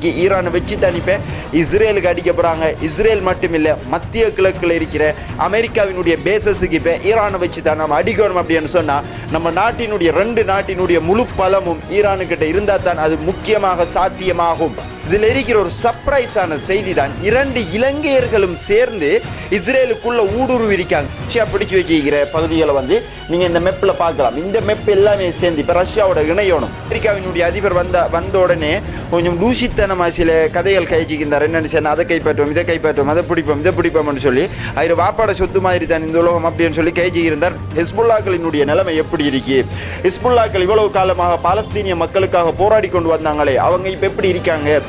இன்னைக்கு ஈரானை வச்சு தனிப்ப இஸ்ரேலுக்கு அடிக்க போறாங்க. இஸ்ரேல் மட்டுமில்லை, மத்திய கிழக்கில் இருக்கிற அமெரிக்காவினுடைய பேசஸுக்கு இப்போ ஈரானை வச்சு தான் நம்ம அடிக்கணும் அப்படின்னு சொன்னா நம்ம நாட்டினுடைய 2 நாட்டினுடைய முழு பலமும் ஈரானுக்கிட்ட இருந்தால் தான் அது முக்கியமாக சாத்தியமாகும். இதில் இருக்கிற ஒரு சர்ப்ரைஸான செய்தி தான் 2 இலங்கையர்களும் சேர்ந்து இஸ்ரேலுக்குள்ள ஊடுருவி இருக்காங்க. ரஷ்யா பிடிச்சு வச்சிருக்கிற பகுதிகளை வந்து நீங்க இந்த மெப்ல பார்க்கலாம். இந்த மெப் எல்லாமே சேர்ந்து இப்ப ரஷ்யாவோட இணையணும். அமெரிக்காவினுடைய அதிபர் வந்த உடனே கொஞ்சம் லூசித்தனமா சில கதைகள் கைச்சிக்கின்றார். என்னன்னு சொன்னா அதை கைப்பற்றுவோம், இதை கைப்பற்றுவோம், அதை பிடிப்போம்னு சொல்லி அவர் வாப்பாட சொத்து மாதிரி தான் இந்த உலகம் அப்படின்னு சொல்லி கைச்சிக்கிருந்தார். ஹிஸ்புல்லாக்களினுடைய நிலைமை எப்படி இருக்கு? ஹிஸ்புல்லாக்கள் இவ்வளவு காலமாக பாலஸ்தீனிய மக்களுக்காக போராடி கொண்டு வந்தாங்களே, அவங்க இப்ப எப்படி இருக்காங்க?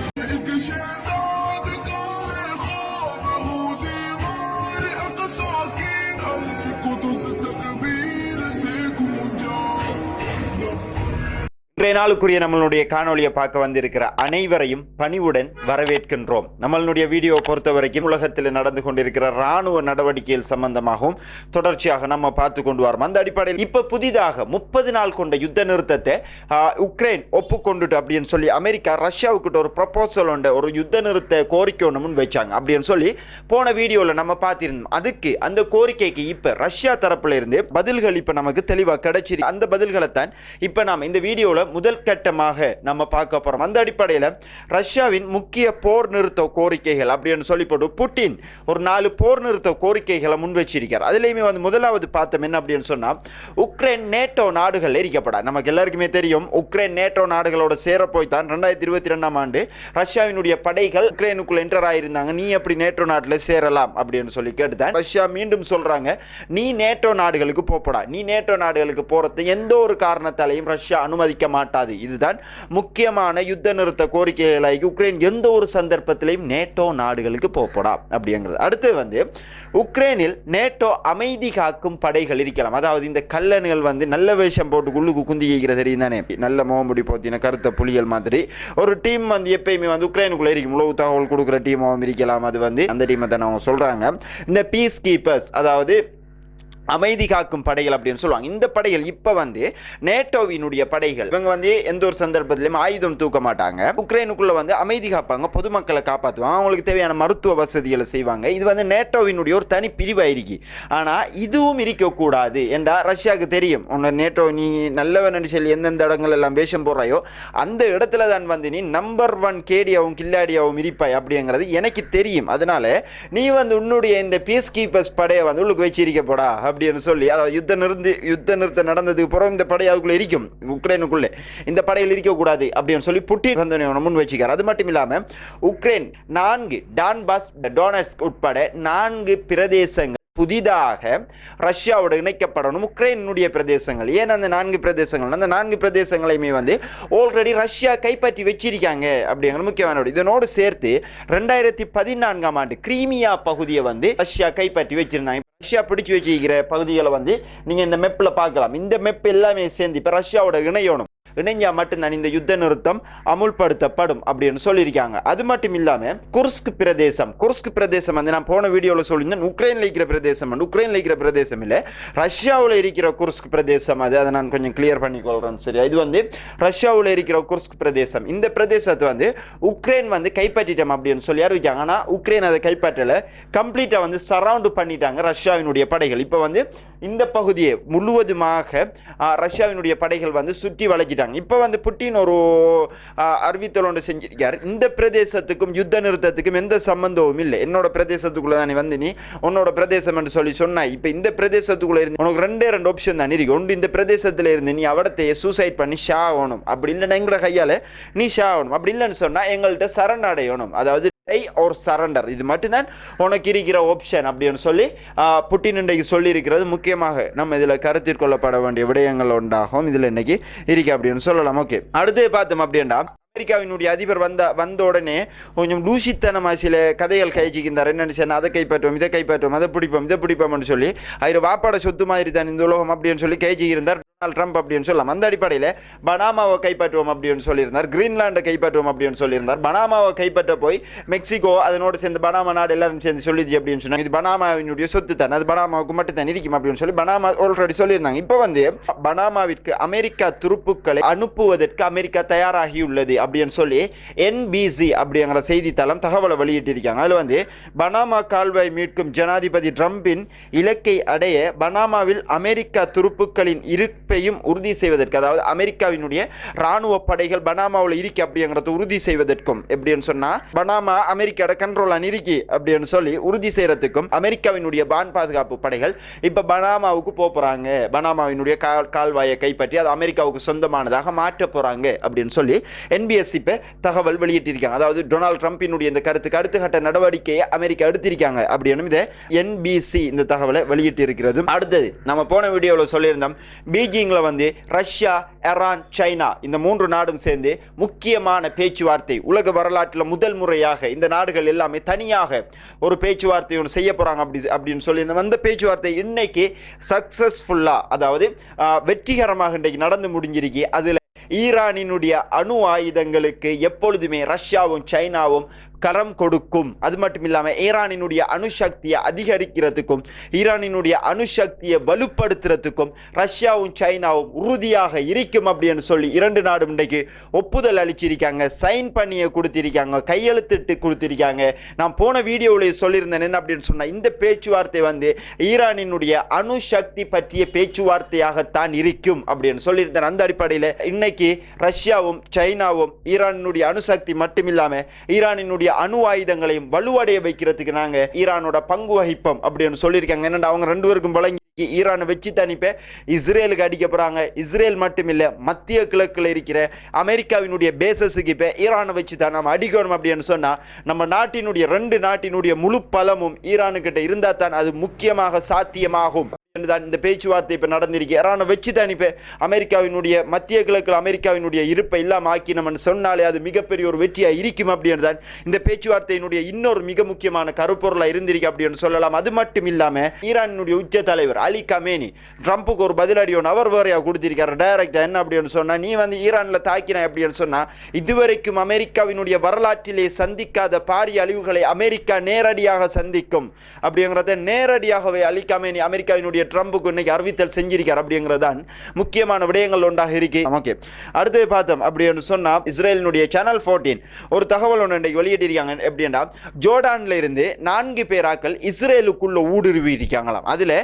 இன்றைய நாளுக்குரிய நம்மளுடைய காணொலியை பார்க்க வந்திருக்கிற அனைவரையும் பணிவுடன் வரவேற்கின்றோம். நம்மளுடைய வீடியோ பொறுத்த வரைக்கும் உலகத்தில் நடந்து கொண்டிருக்கிற இராணுவ நடவடிக்கைகள் சம்பந்தமாகவும் தொடர்ச்சியாக நம்ம பார்த்து கொண்டு வரோம். அந்த அடிப்படையில் இப்ப புதிதாக 30 நாள் கொண்ட யுத்த நிறுத்தத்தை உக்ரைன் ஒப்புக்கொண்டுட்டு அப்படின்னு சொல்லி அமெரிக்கா ரஷ்யாவுக்கிட்ட ஒரு ப்ரொபோசல் உண்டு, ஒரு யுத்த நிறுத்த கோரிக்கை ஒன்று முன் வச்சாங்க அப்படின்னு சொல்லி போன வீடியோவில் நம்ம பார்த்திருந்தோம். அதுக்கு அந்த கோரிக்கைக்கு இப்ப ரஷ்யா தரப்புல இருந்து பதில்கள் இப்ப நமக்கு தெளிவாக கிடைச்சிருக்கு. அந்த பதில்களை தான் இப்ப நாம் இந்த வீடியோவில் முதல் கட்டமாக நம்ம பார்க்க போறோம். அந்த அடிப்படையில் ரஷ்யாவின் முக்கிய போர் நிறுத்த கோரிக்கைகள் அப்படின்னு சொல்லி போட்டு புட்டின் ஒரு 4 போர் நிறுத்த கோரிக்கைகளை முன் வச்சிருக்கார். அதுலயுமே வந்து முதலாவது பார்த்தோம் என்ன அப்படின்னு சொன்னா, உக்ரைன் நேட்டோ நாடுகள் எரிக்கப்படா. நமக்கு எல்லாருக்குமே தெரியும், உக்ரைன் நேட்டோ நாடுகளோட சேர போய் தான் 2022ஆம் ஆண்டு ரஷ்யாவினுடைய படைகள் உக்ரைனுக்குள்ள என்டர் ஆயிருந்தாங்க. நீ எப்படி நேட்டோ நாட்டில் சேரலாம் அப்படின்னு சொல்லி கேட்டுதான் ரஷ்யா மீண்டும் சொல்றாங்க, நீ நேட்டோ நாடுகளுக்கு போப்படா. நீ நேட்டோ நாடுகளுக்கு போறது எந்த ஒரு காரணத்தாலையும் ரஷ்யா அனுமதிக்க மாட்டாது. இதுதான் முக்கியமான யுத்த நிறுத்த கோரிக்கைகளை உக்ரைன் எந்த ஒரு சந்தர்ப்பத்திலையும் நேட்டோ நாடுகளுக்கு போப்படா அப்படிங்கிறது. அடுத்து வந்து உக்ரைனில் நேட்டோ அமைதி காக்கும் படைகள் இருக்கலாம். அதாவது இந்த கல்லணுகள் வந்து நல்ல வேஷம் போட்டு உள்ளுக்கு குந்தி இருக்கிற தெரியும் தானே, நல்ல முகமுடி போத்தின கருத்த புலிகள் மாதிரி ஒரு டீம் வந்து எப்பயுமே வந்து உக்ரைனுக்குள்ள இருக்கும். உளவு தகவல் கொடுக்குற டீமாகவும் இருக்கலாம். அது வந்து அந்த டீமை தான் அவங்க சொல்றாங்க இந்த பீஸ் கீப்பர்ஸ், அதாவது அமைதி காக்கும் படைகள் அப்படின்னு சொல்லுவாங்க. இந்த படைகள் இப்ப வந்து நேட்டோவினுடைய படைகள். இவங்க வந்து எந்த ஒரு சந்தர்ப்பத்திலும் ஆயுதம் தூக்க மாட்டாங்க. உக்ரைனுக்குள்ள வந்து அமைதி காப்பாங்க, பொதுமக்களை காப்பாற்றுவாங்க, அவங்களுக்கு தேவையான மருத்துவ வசதிகளை செய்வாங்க. இது வந்து நேட்டோவினுடைய ஒரு தனி பிரிவாயிருக்கு. ஆனா இதுவும் இருக்கக்கூடாது என்றா ரஷ்யாவுக்கு தெரியும். உன்னை நேட்டோ நீ நல்லவன் சொல்லி எந்தெந்த இடங்கள் எல்லாம் வேஷம் போடுறாயோ அந்த இடத்துல தான் வந்து நீ நம்பர் 1 கேடியாவும் கில்லாடியாவும் இருப்பாய் அப்படிங்கிறது எனக்கு தெரியும். அதனால நீ வந்து உன்னுடைய இந்த பீஸ் கீப்பர்ஸ் படையை வந்து உள்ளுக்கு வச்சிருக்கப்படா அப்படின்னு சொல்லி, அதாவது யுத்த நிறுத்தம் நடந்ததுக்கு பிறகு இந்த படை அதுக்குள்ள இருக்கும், உக்ரைனுக்குள்ளே இந்த படையில் இருக்கக்கூடாது அப்படின்னு சொல்லி புட்டின் வந்து முன் வச்சுக்கார். அது மட்டும் இல்லாம உக்ரைன் 4 டான்பாஸ் டோனட்ஸ்க் உட்பட 4 பிரதேசங்கள் புதிதாக ரஷ்யாவோட இணைக்கப்படணும். உக்ரைனுடைய பிரதேசங்கள் ஏன் அந்த 4 பிரதேசங்கள், அந்த 4 பிரதேசங்களையுமே வந்து ஆல்ரெடி ரஷ்யா கைப்பற்றி வச்சிருக்காங்க அப்படிங்கிற முக்கியமான. இதனோடு சேர்த்து 2014ஆம் ஆண்டு கிரீமியா பகுதியை வந்து ரஷ்யா கைப்பற்றி வச்சிருந்தாங்க. ரஷ்யா பிடிச்சு வச்சிருக்கிற பகுதிகளை வந்து நீங்க இந்த மெப்ல பார்க்கலாம். இந்த மெப் எல்லாமே சேர்ந்து இப்ப ரஷ்யாவோட இணையணும். இணைஞ்சா மட்டும்தான் இந்த யுத்த நிறுத்தம் அமுல்படுத்தப்படும் அப்படின்னு சொல்லியிருக்காங்க. அது மட்டும் இல்லாம குர்ஸ்க் பிரதேசம் வந்து நான் போன வீடியோவில் சொல்லியிருந்தேன், உக்ரைன்ல இருக்கிற பிரதேசம் உக்ரைன்ல இருக்கிற பிரதேசம் இல்லை, ரஷ்யாவில் இருக்கிற குர்ஸ்க் பிரதேசம். அதை நான் கொஞ்சம் கிளியர் பண்ணிக்கொள்றேன். சரியா, இது வந்து ரஷ்யாவில் இருக்கிற குர்ஸ்க் பிரதேசம். இந்த பிரதேசத்தை வந்து உக்ரைன் வந்து கைப்பற்றிட்டோம் அப்படின்னு சொல்லி அறிவிச்சாங்க. ஆனா உக்ரைன் அதை கைப்பற்றல, கம்ப்ளீட்டா வந்து சரவுண்ட் பண்ணிட்டாங்க ரஷ்யாவினுடைய படைகள். இப்ப வந்து இந்த பகுதியை முழுவதுமாக ரஷ்யாவினுடைய படைகள் வந்து சுற்றி வளைச்சிட்டாங்க. இப்ப வந்து புட்டின் ஒரு அறிவித்தல் ஒன்று செஞ்சிருக்கார், இந்த பிரதேசத்துக்கும் யுத்த நிறுத்தத்துக்கும் எந்த சம்பந்தமும் இல்லை, என்னோட பிரதேசத்துக்குள்ள தானே வந்து நீ உன்னோட பிரதேசம் என்று சொல்லி சொன்னாய். இப்ப இந்த பிரதேசத்துக்குள்ள இருந்து உனக்கு 2 ஆப்ஷன் தான் இருக்கு. ஒன்று, இந்த பிரதேசத்துல இருந்து நீ அவடத்தையே சூசைட் பண்ணி ஷா ஆகணும், அப்படி இல்லைன்னா எங்களை கையால நீ ஷா ஆகணும், அப்படி இல்லைன்னு சொன்னா எங்கள்கிட்ட சரணடையணும், அதாவது சரண்டர். இது மட்டும்தான் உனக்கு இருக்கிற ஆப்ஷன் அப்படின்னு சொல்லி புட்டின் இன்றைக்கு சொல்லி இருக்கிறது. முக்கியமாக நம்ம இதுல கருத்தில் கொள்ளப்பட வேண்டிய விடயங்கள் உண்டாகும் இதுல இன்னைக்கு இருக்கு அப்படின்னு சொல்லலாம். ஓகே, அடுத்து பார்த்தோம் அப்படின்னா அமெரிக்காவினுடைய அதிபர் வந்த உடனே கொஞ்சம் லூசித்தனமா சில கதைகள் கைச்சிக்கின்றார். என்னன்னு சொன்னா அதை கைப்பற்றுவோம், இதை கைப்பற்றுவோம், அதை பிடிப்போம்னு சொல்லி அவர் வாப்பாட சொத்து மாதிரி தான் இந்த உலகம் அப்படின்னு சொல்லி கைச்சிக்கிருந்தார் டொனால்ட் ட்ரம்ப் அப்படின்னு சொல்லலாம். அந்த அடிப்படையில் பனாமாவை கைப்பற்றுவோம் அப்படின்னு சொல்லியிருந்தார், கிரீன்லாண்டை கைப்பற்றுவோம் அப்படின்னு சொல்லியிருந்தார். பனாமாவை கைப்பற்ற போய் மெக்சிகோ அதனோடு சேர்ந்து பனாமா நாடு எல்லாரும் சேர்ந்து சொல்லிச்சு அப்படின்னு சொன்னாங்க, இது பனாமாவினுடைய சொத்து தான், அது பனாமாவுக்கு மட்டும் தான் இருக்கும் அப்படின்னு சொல்லி பனாமா ஆல்ரெடி சொல்லியிருந்தாங்க. இப்போ வந்து பனாமாவிற்கு அமெரிக்கா துருப்புக்களை அனுப்புவதற்கு அமெரிக்கா தயாராகி உள்ளது அப்படின்னு சொல்லி என்பிசி அப்படிங்கிற செய்தித்தளம் தகவலை வெளியிட்டிருக்காங்க. அதில் வந்து பனாமா கால்வாய் மீட்கும் ஜனாதிபதி ட்ரம்பின் இலக்கை அடைய பனாமாவில் அமெரிக்கா துருப்புக்களின் இருப்பையும் உறுதி செய்வதற்கு, அதாவது அமெரிக்காவினுடைய ராணுவ படைகள் பனாமாவில் இருக்கு அப்படிங்கிறத உறுதி செய்வதற்கும், எப்படின்னு சொன்னா பனாமா அமெரிக்காவோட கண்ட்ரோல் இருக்கு அப்படின்னு சொல்லி உறுதி செய்யறதுக்கும் அமெரிக்காவினுடைய வான் பாதுகாப்பு படைகள் இப்ப பனாமாவுக்கு போறாங்க. பனாமாவினுடைய கால்வாயை கைப்பற்றி அது அமெரிக்காவுக்கு சொந்தமானதாக மாற்ற போறாங்க அப்படின்னு சொல்லி NBS இப்ப தகவல் வெளியிட்டிருக்காங்க. அதாவது டொனால்ட் ட்ரம்பினுடைய இந்த கருத்துக்கு அடுத்த கட்ட நடவடிக்கையை அமெரிக்கா எடுத்திருக்காங்க அப்படின்னு இதை NBC இந்த தகவலை வெளியிட்டு இருக்கிறது. அடுத்தது நம்ம போன வீடியோவில் சொல்லியிருந்தோம், பீஜிங்ல வந்து ரஷ்யா, ஈரான், சைனா இந்த 3 நாடும் சேர்ந்து முக்கியமான பேச்சுவார்த்தை, உலக வரலாற்றில் முதல் முறையாக இந்த நாடுகள் எல்லாமே தனியாக ஒரு பேச்சுவார்த்தை ஒன்று செய்ய போறாங்க அப்படின்னு சொல்லி அந்த பேச்சுவார்த்தை இன்னைக்கு சக்சஸ்ஃபுல்லா, அதாவது வெற்றிகரமாக இன்றைக்கு நடந்து முடிஞ்சிருக்கு. அதுல ஈரானினுடைய அணு ஆயுதங்களுக்கு எப்பொழுதுமே ரஷ்யாவும் சைனாவும் கரம் கொடுக்கும். அது மட்டும் இல்லாமல் ஈரானினுடைய அணுசக்தியை அதிகரிக்கிறதுக்கும் ஈரானினுடைய அணுசக்தியை வலுப்படுத்துறதுக்கும் ரஷ்யாவும் சைனாவும் உறுதியாக இருக்கும் அப்படின்னு சொல்லி 2 நாடும் இன்றைக்கு ஒப்புதல் அளிச்சிருக்காங்க, சைன் பண்ணிய கொடுத்திருக்காங்க, கையெழுத்திட்டு கொடுத்திருக்காங்க. நான் போன வீடியோவில் சொல்லியிருந்தேன் என்ன அப்படின்னு சொன்னா, இந்த பேச்சுவார்த்தை வந்து ஈரானினுடைய அணுசக்தி பற்றிய பேச்சுவார்த்தையாகத்தான் இருக்கும் அப்படின்னு சொல்லியிருந்தேன். அந்த அடிப்படையில் இன்னைக்கு ரஷ்யாவும் சைனாவும் ஈரானினுடைய அணுசக்தி மட்டுமில்லாம ஈரானினுடைய அணு ஆயுதங்களையும் வலுவடைய வைக்கிறதுக்கு நாங்க ஈரானோட பங்கு வகிப்போம் அப்படின்னு சொல்லியிருக்காங்க. என்னன்னா அவங்க 2 பேருக்கும் வழங்கி ஈரானை வச்சு தனிப்ப இஸ்ரேலுக்கு அடிக்க போறாங்க. இஸ்ரேல் மட்டும் இல்ல, மத்திய கிழக்குல இருக்கிற அமெரிக்காவினுடைய பேசஸுக்கு இப்ப ஈரானை வச்சு தான் நம்ம அடிக்கணும் அப்படின்னு சொன்னா, நம்ம நாட்டினுடைய 2 நாட்டினுடைய முழு பலமும் ஈரானுக்கிட்ட இருந்தா தான் அது முக்கியமாக சாத்தியமாகும். இந்த பேச்சுவார்த்தை இப்ப நடந்திருக்கு. ஈரானை வச்சு தான் இப்ப அமெரிக்காவினுடைய மத்திய கிழக்கில் அமெரிக்காவினுடைய இருப்பை இல்லாம ஆக்கினோம்னு சொன்னாலே அது மிகப்பெரிய ஒரு வெற்றியா இருக்கும் அப்படின்னு தான் இந்த பேச்சுவார்த்தையினுடைய இன்னொரு மிக முக்கியமான கருப்பொருளா இருந்திருக்கு அப்படின்னு சொல்லலாம். அது மட்டும் இல்லாம ஈரானுடைய உச்ச தலைவர் அலி கமேனி ட்ரம்புக்கு ஒரு பதிலடி ஒன்று அவர் வேறையா கொடுத்திருக்காரு டைரக்டா. என்ன அப்படின்னு சொன்னா, நீ வந்து ஈரான்ல தாக்கின அப்படின்னு சொன்னா இதுவரைக்கும் அமெரிக்காவினுடைய வரலாற்றிலே சந்திக்காத பாரிய அழிவுகளை அமெரிக்கா நேரடியாக சந்திக்கும் அப்படிங்கிறத நேரடியாகவே அலி கமேனி அமெரிக்காவினுடைய ட்ரம்புக்கு இன்னைக்கு அறிவித்தல் செஞ்சிருக்கார் அப்படிங்கிறதான் முக்கியமான விடயங்கள் ஒன்றாக இருக்கு. ஓகே, அடுத்து பார்த்தோம் அப்படின்னு சொன்னா, இஸ்ரேலினுடைய சேனல் 14 ஒரு தகவல் ஒன்று இன்றைக்கு வெளியிட்டிருக்காங்க. எப்படின்னா, ஜோர்டான்ல இருந்து 4 பேராக்கள் இஸ்ரேலுக்குள்ள ஊடுருவி இருக்காங்களாம். அதுல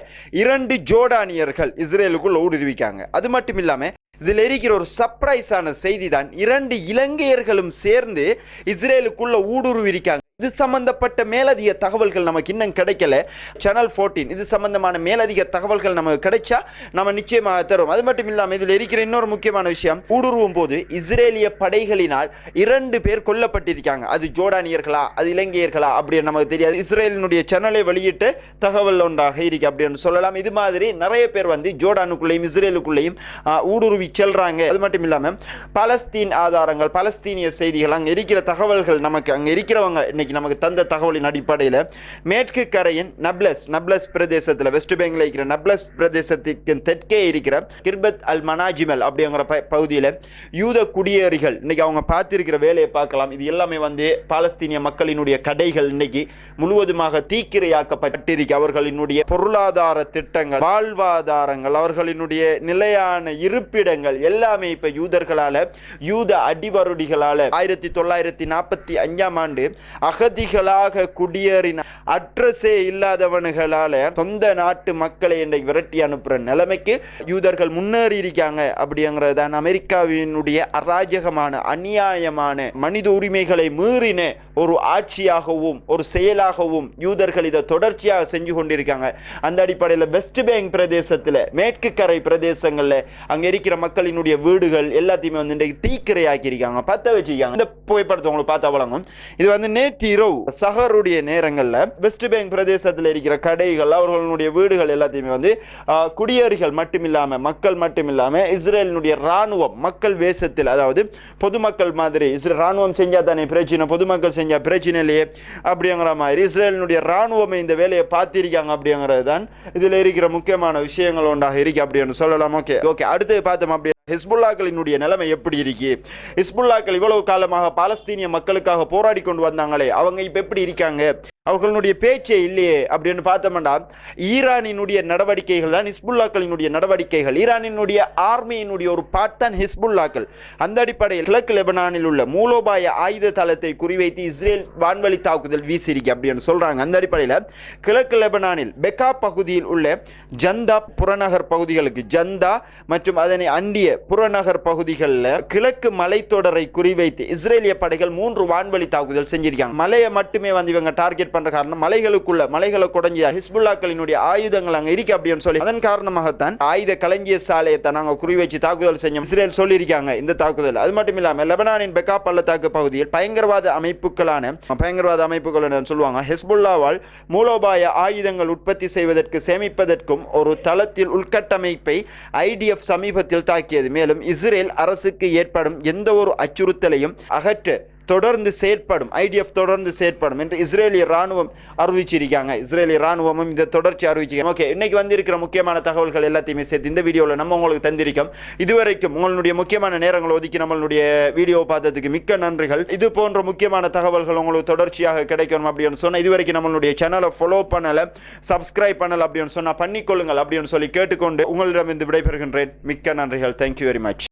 2 ஜோர்டானியர்கள் இஸ்ரேலுக்குள்ள ஊடுருவிக்காங்க. அது மட்டும் இல்லாம இதில் இருக்கிற ஒரு சர்ப்ரைஸான செய்தி தான், 2 இலங்கையர்களும் சேர்ந்து இஸ்ரேலுக்குள்ள ஊடுருவி இருக்காங்க. இது சம்பந்தப்பட்ட மேலதிக தகவல்கள் நமக்கு இன்னும் கிடைக்கல. சேனல் 14 இது சம்பந்தமான மேலதிக தகவல்கள் நமக்கு கிடைச்சா நம்ம நிச்சயமாக தரும். அது மட்டும் இல்லாமல் இதில் இருக்கிற இன்னொரு முக்கியமான விஷயம், ஊடுருவும் போது இஸ்ரேலிய படைகளினால் 2 பேர் கொல்லப்பட்டிருக்காங்க. அது ஜோர்டானியர்களா அது இலங்கையர்களா அப்படின்னு நமக்கு தெரியாது. இஸ்ரேலினுடைய சேனலை வெளியிட்டு தகவல் ஒன்றாக இருக்கு அப்படின்னு சொல்லலாம். இது மாதிரி நிறைய பேர் வந்து ஜோர்டானுக்குள்ளேயும் இஸ்ரேலுக்குள்ளேயும் ஊடுருவி செல்றாங்க. அது மட்டும் இல்லாமல் பலஸ்தீன் ஆதாரங்கள், பலஸ்தீனிய செய்திகள், அங்கே இருக்கிற தகவல்கள் நமக்கு அங்கே இருக்கிறவங்க இன்னைக்கு நமக்கு தந்த தகவலின் அடிப்படையில் மேற்கு கரையின் நப்லஸ் பிரதேசத்தில், வெஸ்ட் பெங்கால் இருக்கிற நப்லஸ் பிரதேசத்திற்கு தெற்கே இருக்கிற கிர்பத் அல் மனாஜிமல் அப்படிங்கிற பகுதியில் யூத குடியேறிகள் இன்னைக்கு அவங்க பார்த்திருக்கிற வேலையை பார்க்கலாம். இது எல்லாமே வந்து பாலஸ்தீனிய மக்களினுடைய கடைகள் இன்னைக்கு முழுவதுமாக தீக்கிரையாக்கப்பட்டிருக்கு. அவர்களினுடைய பொருளாதார திட்டங்கள், வாழ்வாதாரங்கள், அவர்களினுடைய நிலையான இருப்பிடங்கள் எல்லாமே இப்ப யூதர்களால, யூத அடிவருடிகளால 1945ஆம் ஆண்டு அகதிகளாக குடியேறின அட்ரஸே இல்லாதவன்களால சொந்த நாட்டு மக்களை இன்றைக்கு விரட்டி அனுப்புற நிலைமைக்கு யூதர்கள் முன்னேறி இருக்காங்க. அப்படிங்கிறது தான் அமெரிக்காவினுடைய அராஜகமான, அநியாயமான, மனித உரிமைகளை மீறின ஒரு ஆட்சியாகவும் ஒரு செயலாகவும் யூதர்கள் இதை தொடர்ச்சியாக செஞ்சு கொண்டிருக்காங்க. அந்த அடிப்படையில் வெஸ்ட் பேங்க் பிரதேசத்தில், மேற்கு கரை பிரதேசங்களில் அங்க இருக்கிற மக்களினுடைய வீடுகள் எல்லாத்தையுமே வந்து இன்றைக்கு தீக்கிரையாக்கி இருக்காங்க, பத்த வச்சிருக்காங்க. இந்த புகைப்படத்தை உங்களுக்கு பார்த்தா வழங்கும். இது வந்து நேற்று இரவு சஹருடைய நேரங்களில் வெஸ்ட் பேங்க் பிரதேசத்தில் இருக்கிற கடைகள், அவர்களுடைய வீடுகள் எல்லாத்தையுமே வந்து குடியேறிகள் மட்டுமில்லாம, மக்கள் மட்டுமில்லாம இஸ்ரேலினுடைய ராணுவம் மக்கள் வேஷத்தில், அதாவது பொதுமக்கள் மாதிரி, ராணுவம் செஞ்சா தானே பிரச்சனை, பொதுமக்கள் செஞ்சா பிரச்சனை இல்லையே அப்படிங்கிற மாதிரி இஸ்ரேலினுடைய ராணுவம் இந்த வேலையை பார்த்திருக்காங்க. அப்படிங்கிறது தான் இதுல இருக்கிற முக்கியமான விஷயங்கள் ஒன்றாக இருக்கு அப்படின்னு சொல்லலாம். ஓகே ஓகே அடுத்து பார்த்தோம். அப்படி ஹிஸ்புல்லாக்களினுடைய நிலைமை எப்படி இருக்கு? ஹிஸ்புல்லாக்கள் இவ்வளவு காலமாக பாலஸ்தீனிய மக்களுக்காக போராடி கொண்டு வந்தாங்களே, அவங்க இப்ப எப்படி இருக்காங்க? அவர்களுடைய பேச்சே இல்லையே அப்படின்னு பார்த்தோம்னா ஈரானினுடைய நடவடிக்கைகள் தான் ஹிஸ்புல்லாக்களினுடைய நடவடிக்கைகள். ஈரானினுடைய ஆர்மியினுடைய ஒரு பார்ட் தான் ஹிஸ்புல்லாக்கள். அந்த அடிப்படையில் கிழக்கு லெபனானில் உள்ள மூலோபாய ஆயுத தளத்தை குறிவைத்து இஸ்ரேல் வான்வழி தாக்குதல் வீசிருக்கு அப்படின்னு சொல்றாங்க. அந்த அடிப்படையில் கிழக்கு லெபனானில் பெக்கா பகுதியில் உள்ள ஜந்தா புறநகர் பகுதிகளுக்கு ஜந்தா மற்றும் அதனை அண்டிய புறநகர் பகுதிகளில் கிழக்கு மலைத்தொடரை குறிவைத்து இஸ்ரேலிய படைகள் 3 வான்வழி தாக்குதல் செஞ்சிருக்காங்க. மலையை மட்டுமே வந்து இவங்க டார்கெட் பண்ற காரணம் மலைகளை குடஞ்சி ஹிஸ்புல்லாக்களினுடைய ஆயுதங்கள் அங்க இருக்கு அப்படின்னு சொல்லி அதன் காரணமாகத்தான் ஆயுத களஞ்சிய சாலையை நாங்க குறிவைச்சு தாக்குதல் செஞ்சோம் இஸ்ரேல் சொல்லியிருக்காங்க. இந்த தாக்குதல் அது மட்டும் இல்லாம லெபனானின் பெக்கா பள்ளத்தாக்கு பகுதியில் பயங்கரவாத அமைப்புகள் சொல்லுவாங்க ஹிஸ்புல்லாவால் மூலோபாய ஆயுதங்கள் உற்பத்தி செய்வதற்கு சேமிப்பதற்கும் ஒரு தளத்தில் உள்கட்டமைப்பை IDF சமீபத்தில் தாக்கியது. மேலும் இஸ்ரேல் அரசுக்கு ஏற்படும் எந்த ஒரு அச்சுறுத்தலையும் அகற்ற தொடர்ந்து செயற்படும் IDF தொடர்ந்து செயற்படும் என்று இஸ்ரேலிய ராணுவம் அறிவிச்சிருக்காங்க. இஸ்ரேலிய ராணுவமும் இந்த தொடர்ச்சி அறிவிச்சிருக்காங்க. ஓகே, இன்னைக்கு வந்திருக்கிற முக்கியமான தகவல்கள் எல்லாத்தையுமே சேர்த்து இந்த வீடியோவில் நம்ம உங்களுக்கு தந்திருக்கோம். இதுவரைக்கும் உங்களுடைய முக்கியமான நேரங்களை ஒதுக்கி நம்மளுடைய வீடியோ பார்த்ததுக்கு மிக்க நன்றிகள். இது போன்ற முக்கியமான தகவல்கள் உங்களுக்கு தொடர்ச்சியாக கிடைக்கணும் அப்படின்னு சொன்னால் இதுவரைக்கும் நம்மளுடைய சேனலை ஃபாலோ பண்ணல, சப்ஸ்கிரைப் பண்ணல அப்படின்னு சொன்னால் பண்ணிக்கொள்ளுங்கள் அப்படின்னு சொல்லி கேட்டுக்கொண்டு உங்களிடம் இருந்து விடைபெறுகின்றேன். மிக்க நன்றிகள். Thank you very much.